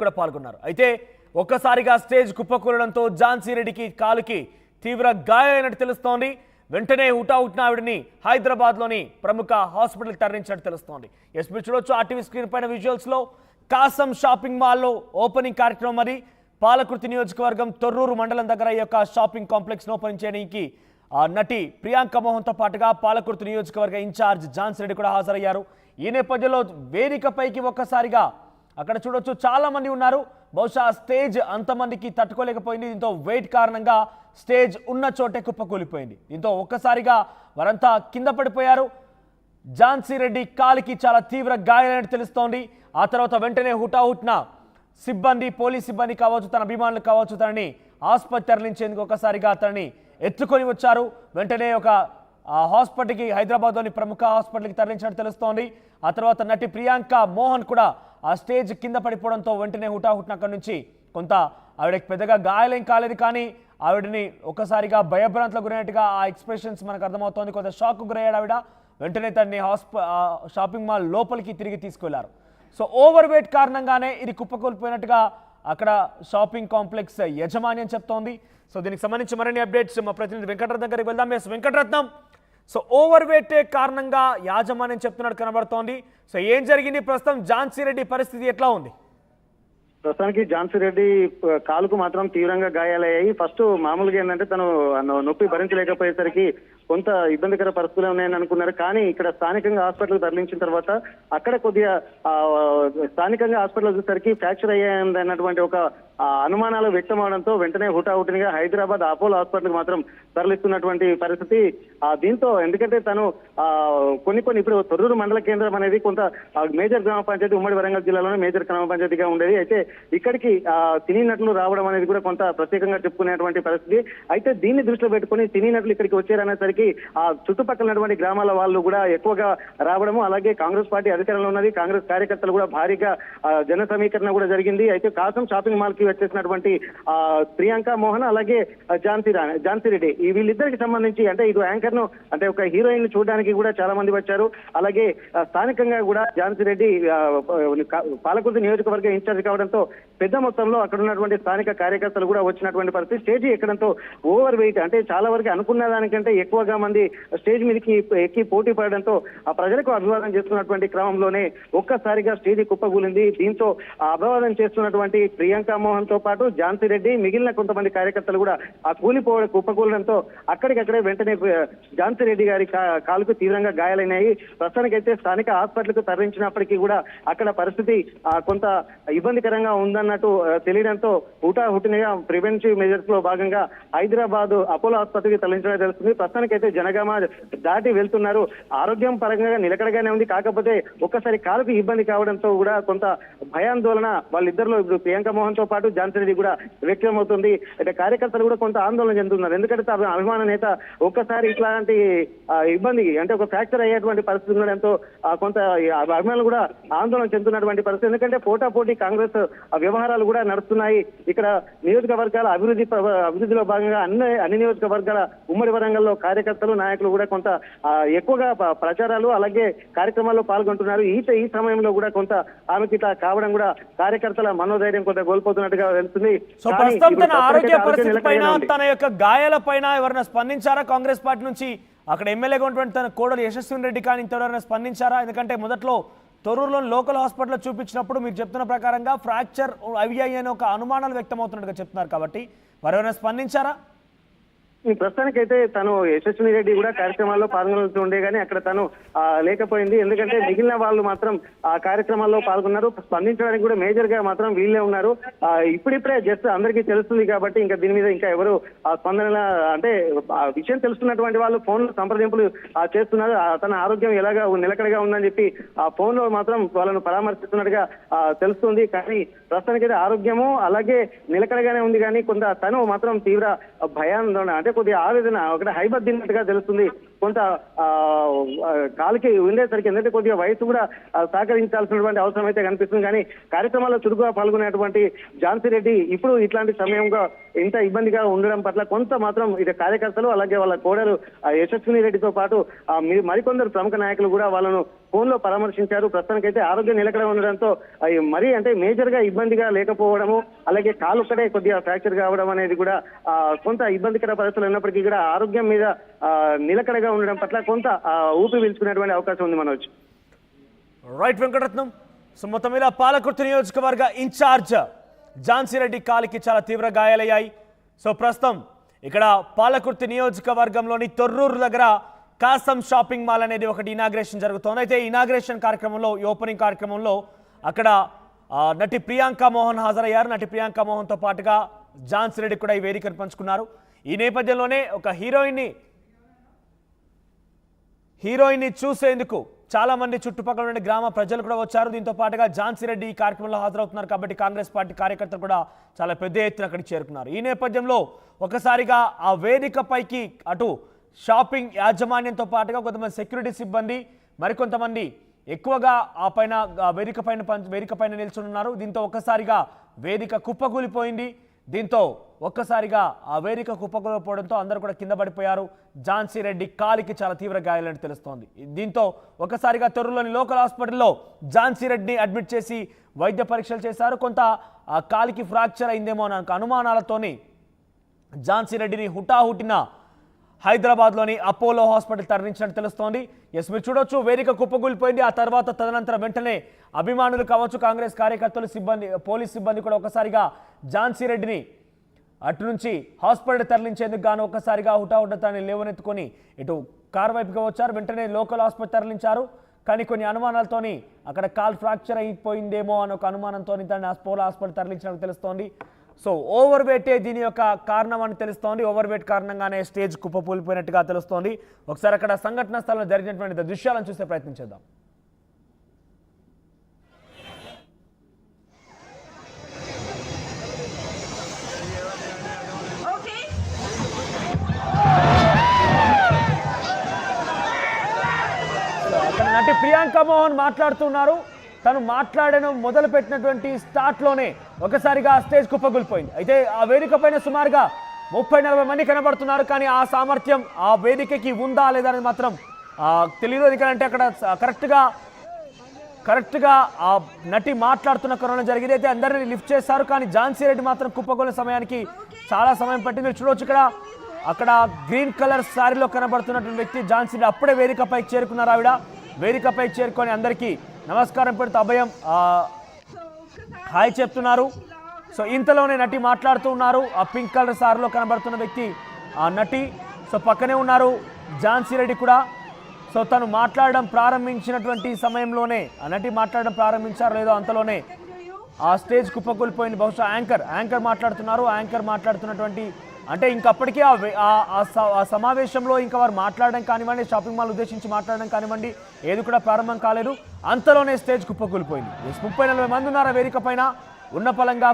కూడా పాల్గొన్నారు. అయితే ఒక్కసారిగా స్టేజ్ కుప్పకూలడంతో ఝాన్సీ రెడ్డికి కాలుకి తీవ్ర గాయమైనట్టు తెలుస్తోంది. వెంటనే హుటాహుటిన ఆవిడని హైదరాబాద్లోని ప్రముఖ హాస్పిటల్కి తరలించినట్టు తెలుస్తోంది. మీరు చూడొచ్చు ఆర్టీవీ స్క్రీన్ పైన విజువల్స్లో కాసం షాపింగ్ మాల్లో ఓపెనింగ్ కార్యక్రమం. మరి పాలకుర్తి నియోజకవర్గం తొర్రూరు మండలం దగ్గర ఈ యొక్క షాపింగ్ కాంప్లెక్స్ను ఓపెన్ చేయడానికి నటి ప్రియాంక మోహన్తో పాటుగా పాలకుర్తి నియోజకవర్గ ఇన్ఛార్జ్ ఝాన్సీ రెడ్డి కూడా హాజరయ్యారు. ఈ నేపథ్యంలో వేదికపైకి ఒక్కసారిగా అక్కడ చూడొచ్చు చాలా మంది ఉన్నారు. బహుశా స్టేజ్ అంతమందికి తట్టుకోలేకపోయింది. దీంతో వెయిట్ కారణంగా స్టేజ్ ఉన్న చోటే కుప్పకూలిపోయింది. దీంతో ఒక్కసారిగా వారంతా కింద పడిపోయారు. ఝాన్సీ రెడ్డి కాలికి చాలా తీవ్ర గాయాలని తెలుస్తోంది. ఆ తర్వాత వెంటనే హుటాహుట్న సిబ్బంది, పోలీస్ సిబ్బంది కావచ్చు, తన అభిమానులు కావచ్చు, తనని ఆసుపత్రి తరలించేందుకు ఒకసారిగా అతన్ని ఎత్తుకొని వచ్చారు. వెంటనే ఒక హాస్పిటల్కి, హైదరాబాద్లోని ప్రముఖ హాస్పిటల్కి తరలించినట్టు తెలుస్తోంది. ఆ తర్వాత నటి ప్రియాంక మోహన్ కూడా ఆ స్టేజ్ కింద పడిపోవడంతో వెంటనే హుటాహుట్న అక్కడి నుంచి కొంత ఆవిడకి పెద్దగా గాయాలేం కాలేదు, కానీ ఆవిడని ఒకసారిగా భయభ్రాంతులకు గురైనట్టుగా ఆ ఎక్స్ప్రెషన్స్ మనకు అర్థమవుతోంది. కొంత షాక్కు గురయ్యాడు ఆవిడ. వెంటనే తనని షాపింగ్ మాల్ లోపలికి తిరిగి తీసుకెళ్లారు. సో ఓవర్ వెయిట్ కారణంగానే ఇది కుప్పకూలిపోయినట్టుగా అక్కడ షాపింగ్ కాంప్లెక్స్ యజమాని అని చెప్తోంది. సో దీనికి సంబంధించి మరిన్ని అప్డేట్స్ మా ప్రతినిధి వెంకటరత్నం దగ్గరికి వెళ్దాం. వెంకటరత్నం, సో ఓవర్ వెయిట్ కారణంగా యాజమాన్యం చెప్తున్నట్టు కనబడుతోంది. సో ఏం జరిగింది, ప్రస్తుతం ఝాన్సీ రెడ్డి పరిస్థితి ఎట్లా ఉంది? ప్రస్తుతానికి ఝాన్సీ రెడ్డి కాలుకు మాత్రం తీవ్రంగా గాయాలయ్యాయి. ఫస్ట్ మామూలుగా ఏంటంటే తను నొప్పి భరించలేకపోయేసరికి కొంత ఇబ్బందికర పరిస్థితులు ఉన్నాయని అనుకున్నారు. కానీ ఇక్కడ స్థానికంగా హాస్పిటల్ తరలించిన తర్వాత అక్కడ కొద్దిగా స్థానికంగా హాస్పిటల్ వచ్చేసరికి ఫ్రాక్చర్ అయ్యాయి అన్నటువంటి ఒక అనుమానాలు వ్యక్తం అవడంతో వెంటనే హుటాహుటినిగా హైదరాబాద్ అపోలో హాస్పిటల్ మాత్రం తరలిస్తున్నటువంటి పరిస్థితి. దీంతో ఎందుకంటే తను కొన్ని ఇప్పుడు తొర్రూరు మండల కేంద్రం అనేది కొంత మేజర్ గ్రామ పంచాయతీ, ఉమ్మడి వరంగల్ జిల్లాలోనే మేజర్ గ్రామ పంచాయతీగా ఉండేది. అయితే ఇక్కడికి సినీ నటులు రావడం అనేది కూడా కొంత ప్రత్యేకంగా చెప్పుకునేటువంటి పరిస్థితి. అయితే దీన్ని దృష్టిలో పెట్టుకుని సినీ నటులు ఇక్కడికి వచ్చారనేసరికి ఆ చుట్టుపక్కల ఉన్నటువంటి గ్రామాల వాళ్ళు కూడా ఎక్కువగా రావడము, అలాగే కాంగ్రెస్ పార్టీ అధికారంలో ఉన్నది, కాంగ్రెస్ కార్యకర్తలు కూడా భారీగా జన సమీకరణ కూడా జరిగింది. అయితే కాసం షాపింగ్ మాల్ కి వచ్చేసినటువంటి ప్రియాంక మోహన్ అలాగే ఝాన్సీ రెడ్డి, ఈ వీళ్ళిద్దరికి సంబంధించి అంటే ఇది యాంకర్ ను అంటే ఒక హీరోయిన్ ను చూడడానికి కూడా చాలా మంది వచ్చారు. అలాగే స్థానికంగా కూడా ఝాన్సీ రెడ్డి పాలకుర్తి నియోజకవర్గ ఇన్ఛార్జ్ కావడంతో పెద్ద మొత్తంలో అక్కడ ఉన్నటువంటి స్థానిక కార్యకర్తలు కూడా వచ్చినటువంటి పరిస్థితి. స్టేజ్ ఎక్కడంతో ఓవర్ వెయిట్ అంటే చాలా వరకు అనుకున్న దానికంటే ఎక్కువగా మంది స్టేజ్ మీదకి ఎక్కి పోటీ పడడంతో ఆ ప్రజలకు అభివాదం చేస్తున్నటువంటి క్రమంలోనే ఒక్కసారిగా స్టేజ్ కుప్పకూలింది. దీంతో అభివాదం చేస్తున్నటువంటి ప్రియాంక మోహన్ తో పాటు ఝాన్సీ రెడ్డి, మిగిలిన కొంతమంది కార్యకర్తలు కూడా ఆ కుప్పకూలడంతో అక్కడికక్కడే వెంటనే ఝాన్సీ రెడ్డి గారి కాలుకు తీవ్రంగా గాయాలైనాయి. ప్రస్తుతానికైతే స్థానిక హాస్పిటల్ కు తరలించినప్పటికీ కూడా అక్కడ పరిస్థితి కొంత ఇబ్బందికరంగా ఉందన్నట్టు తెలియడంతో హుటాహుటినిగా ప్రివెన్టివ్ మెజర్స్ లో భాగంగా హైదరాబాద్ అపోలో ఆసుపత్రికి తరలించడం తెలుస్తుంది. ప్రస్తుతానికైతే జనగామ దాటి వెళ్తున్నారు. ఆరోగ్యం పరంగా నిలకడగానే ఉంది. కాకపోతే ఒక్కసారి కాలుకు ఇబ్బంది కావడంతో కూడా కొంత భయాందోళన వాళ్ళిద్దరిలో ఇప్పుడు ప్రియాంక మోహన్ తో పాటు ఝాన్సీ రెడ్డి కూడా వ్యక్తం అవుతుంది. అయితే కార్యకర్తలు కూడా కొంత ఆందోళన చెందుతున్నారు. ఎందుకంటే అభిమాన నేత ఒక్కసారి ఇట్లాంటి ఇబ్బంది అంటే ఒక ఫ్రాక్చర్ అయ్యేటువంటి పరిస్థితి ఉండడంతో కొంత అభిమానులు కూడా ఆందోళన చెందుతున్నటువంటి పరిస్థితి. ఎందుకంటే పోటాపోటీ కాంగ్రెస్ వ్యవహారాలు కూడా నడుస్తున్నాయి. ఇక్కడ నియోజకవర్గాల అభివృద్ధిలో భాగంగా అన్ని నియోజకవర్గాల ఉమ్మడి వరంగల్లో కార్యకర్తలు, నాయకులు కూడా కొంత ఎక్కువగా ప్రచారాలు అలాగే కార్యక్రమాల్లో పాల్గొంటున్నారు. ఈ సమయంలో కూడా కొంత ఆమెకి ఇట్లా కావడం కూడా కార్యకర్తల మనోధైర్యం కొంత కోల్పోతున్నట్టుగా తెలుస్తుంది. సో ప్రస్తుతం తన ఆరోగ్య పరిస్థితి పైన, తన యొక్క గాయాల పైన ఎవరైనా స్పందించారా కాంగ్రెస్ పార్టీ నుంచి? అక్కడ ఎమ్మెల్యేగా ఉన్నటువంటి తన కోడలు యశస్విని రెడ్డి కానీ ఇంకెవరైనా స్పందించారా? ఎందుకంటే మొదట్లో తొర్రూరులో లోకల్ హాస్పిటల్లో చూపించినప్పుడు మీరు చెప్తున్న ప్రకారంగా ఫ్రాక్చర్ అయ్యాయి అనే ఒక అనుమానాలు వ్యక్తమవుతున్నట్టుగా చెప్తున్నారు. కాబట్టి ఎవరైనా స్పందించారా? ప్రస్తుతానికైతే తను యశస్విని రెడ్డి కూడా కార్యక్రమాల్లో పాల్గొనవలసి ఉండే కానీ అక్కడ తను లేకపోయింది. ఎందుకంటే మిగిలిన వాళ్ళు మాత్రం ఆ కార్యక్రమాల్లో పాల్గొన్నారు. స్పందించడానికి కూడా మేజర్ గా మాత్రం వీళ్ళే ఉన్నారు. ఇప్పుడిప్పుడే జస్ట్ అందరికీ తెలుస్తుంది కాబట్టి ఇంకా దీని మీద ఇంకా ఎవరు స్పందన అంటే విషయం తెలుస్తున్నటువంటి వాళ్ళు ఫోన్ లో సంప్రదింపులు చేస్తున్నారు. తన ఆరోగ్యం ఎలాగా నిలకడగా ఉందని చెప్పి ఆ ఫోన్ లో మాత్రం వాళ్ళను పరామర్శిస్తున్నట్టుగా తెలుస్తుంది. కానీ ప్రస్తుతానికైతే ఆరోగ్యము అలాగే నిలకడగానే ఉంది. కానీ కొంత తను మాత్రం తీవ్ర భయాందోళన అంటే కొద్దిగా ఆవేదన ఒకటి హైబద్దినట్టుగా తెలుస్తుంది. కొంత కాలుకి ఉండేసరికి ఎందుకంటే కొద్దిగా వయసు కూడా సహకరించాల్సినటువంటి అవసరం అయితే కనిపిస్తుంది. కానీ కార్యక్రమాల్లో చురుకుగా పాల్గొనేటువంటి ఝాన్సీ రెడ్డి ఇప్పుడు ఇట్లాంటి సమయంగా ఇంత ఇబ్బందిగా ఉండడం పట్ల కొంత మాత్రం ఇది కార్యకర్తలు అలాగే వాళ్ళ కోడలు యశస్విని రెడ్డితో పాటు మరికొందరు ప్రముఖ నాయకులు కూడా వాళ్ళను ఫోన్ లో పరామర్శించారు. ప్రస్తుతానికైతే ఆరోగ్యం నిలకడ ఉండడంతో మరీ అంటే మేజర్ గా ఇబ్బందిగా లేకపోవడము అలాగే కాలు ఒక్కడే కొద్దిగా ఫ్రాక్చర్ కావడం అనేది కూడా కొంత ఇబ్బందికర పరిస్థితులు ఉన్నప్పటికీ కూడా ఆరోగ్యం మీద నిలకడగా ఉండడం పట్ల కొంత ఊపి పీల్చుకునేటువంటి అవకాశం ఉంది మనోజ్. రైట్ వెంకటరత్నం. సో మొత్తం మీద పాలకుర్తి నియోజకవర్గ ఇన్ఛార్జ్ ఝాన్సీ రెడ్డి కాలికి చాలా తీవ్ర గాయాలయ్యాయి. సో ప్రస్తుతం ఇక్కడ పాలకుర్తి నియోజకవర్గంలోని తొర్రూరు దగ్గర కాసం షాపింగ్ మాల్ అనేది ఒకటి ఇనాగ్రేషన్ జరుగుతోంది. అయితే ఇనాగ్రేషన్ కార్యక్రమంలో ఈ ఓపెనింగ్ కార్యక్రమంలో అక్కడ నటి ప్రియాంక మోహన్ హాజరయ్యారు. నటి ప్రియాంక మోహన్తో పాటుగా ఝాన్సీ రెడ్డి కూడా ఈ వేదికను పంచుకున్నారు. ఈ నేపథ్యంలోనే ఒక హీరోయిన్ని చూసేందుకు చాలా మంది చుట్టుపక్కల ఉండే గ్రామ ప్రజలు కూడా వచ్చారు. దీంతో పాటుగా ఝాన్సీ రెడ్డి ఈ కార్యక్రమంలో హాజరవుతున్నారు కాబట్టి కాంగ్రెస్ పార్టీ కార్యకర్తలు కూడా చాలా పెద్ద ఎత్తున అక్కడికి చేరుకున్నారు. ఈ నేపథ్యంలో ఒకసారిగా ఆ వేదికపైకి అటు షాపింగ్ యాజమాన్యంతో పాటుగా కొంతమంది సెక్యూరిటీ సిబ్బంది మరికొంతమంది ఎక్కువగా వేదిక పైన నిల్చున్నారు. దీంతో ఒక్కసారిగా వేదిక కుప్పకూలిపోయింది. దీంతో ఒక్కసారిగా ఆ వేదిక కుప్పకూలిపోవడంతో అందరూ కూడా కింద పడిపోయారు. ఝాన్సీ రెడ్డి కాలికి చాలా తీవ్ర గాయాలని తెలుస్తోంది. దీంతో ఒక్కసారిగా తొర్రూరులోని లోకల్ హాస్పిటల్లో ఝాన్సీ రెడ్డిని అడ్మిట్ చేసి వైద్య పరీక్షలు చేశారు. కొంత ఆ కాలికి ఫ్రాక్చర్ అయిందేమో అన్న అనుమానాలతోని ఝాన్సీ రెడ్డిని హుటాహుటిన హైదరాబాద్లోని అపోలో హాస్పిటల్ తరలించినట్టు తెలుస్తోంది. ఎస్, మీరు చూడొచ్చు వేదిక కుప్పకూలిపోయింది. ఆ తర్వాత తదనంతరం వెంటనే అభిమానులు కావచ్చు, కాంగ్రెస్ కార్యకర్తలు, పోలీస్ సిబ్బంది కూడా ఒకసారిగా ఝాన్సీ రెడ్డిని అటు నుంచి హాస్పిటల్ తరలించేందుకు గాను ఒక్కసారిగా హుటాహుటాన్ని లేవనెత్తుకొని ఇటు కారు వైపుగా వచ్చారు. వెంటనే లోకల్ హాస్పిటల్ తరలించారు. కానీ కొన్ని అనుమానాలతోని అక్కడ కాల్ ఫ్రాక్చర్ అయిపోయిందేమో అని ఒక అనుమానంతో దాన్ని అపోలో హాస్పిటల్ తరలించినట్టు తెలుస్తోంది. సో ఓవర్ వెయిటే దీని యొక్క కారణం అని తెలుస్తోంది. ఓవర్ వెయిట్ కారణంగానే స్టేజ్ కుప్పకూలిపోయినట్టుగా తెలుస్తోంది. ఒకసారి అక్కడ సంఘటన స్థలంలో జరిగినటువంటి దృశ్యాలను చూసే ప్రయత్నం చేద్దాం. నటి ప్రియాంక మోహన్ మాట్లాడుతున్నారు. తను మాట్లాడడం మొదలుపెట్టినటువంటి స్టార్ట్లోనే ఒకసారిగా స్టేజ్ కుప్పకూలిపోయింది. అయితే ఆ వేదిక పైన సుమారుగా 30-40 మంది కనబడుతున్నారు. కానీ ఆ సామర్థ్యం ఆ వేదికకి ఉందా లేదా అనేది మాత్రం తెలియదు. ఎందుకంటే అక్కడ కరెక్ట్గా ఆ నటి మాట్లాడుతున్న కరోనా జరిగింది. అయితే అందరినీ లిఫ్ట్ చేశారు. కానీ ఝాన్సీ రెడ్డి మాత్రం కుప్పకూలిన సమయానికి చాలా సమయం పట్టింది. చూడవచ్చు అక్కడ గ్రీన్ కలర్ శారీలో కనబడుతున్నటువంటి వ్యక్తి ఝాన్సీ రెడ్డి అప్పుడే వేదికపైకి చేరుకున్నారు. ఆవిడ వేదికపైకి చేరుకొని అందరికీ నమస్కారం పెడుతూ అభయం హాయ్ చెప్తున్నారు. సో ఇంతలోనే నటి మాట్లాడుతూ ఉన్నారు. ఆ పింక్ కలర్ సారీలో కనబడుతున్న వ్యక్తి ఆ నటి. సో పక్కనే ఉన్నారు ఝాన్సీ రెడ్డి కూడా. సో తను మాట్లాడడం ప్రారంభించినటువంటి సమయంలోనే ఆ నటి మాట్లాడడం ప్రారంభించారు లేదో అంతలోనే ఆ స్టేజ్ కుప్పకూలిపోయింది. బహుశా యాంకర్ మాట్లాడుతున్నారు. యాంకర్ మాట్లాడుతున్నటువంటి అంటే ఇంకప్పటికీ ఆ సమావేశంలో ఇంకా వారు మాట్లాడడం కానివ్వండి, షాపింగ్ మాల్ ఉద్దేశించి మాట్లాడడం కానివ్వండి, ఏది కూడా ప్రారంభం కాలేదు. అంతలోనే స్టేజ్ కుప్పకూలిపోయింది. 30-40 మంది ఉన్నారు వేదిక పైన. ఉన్న పలంగా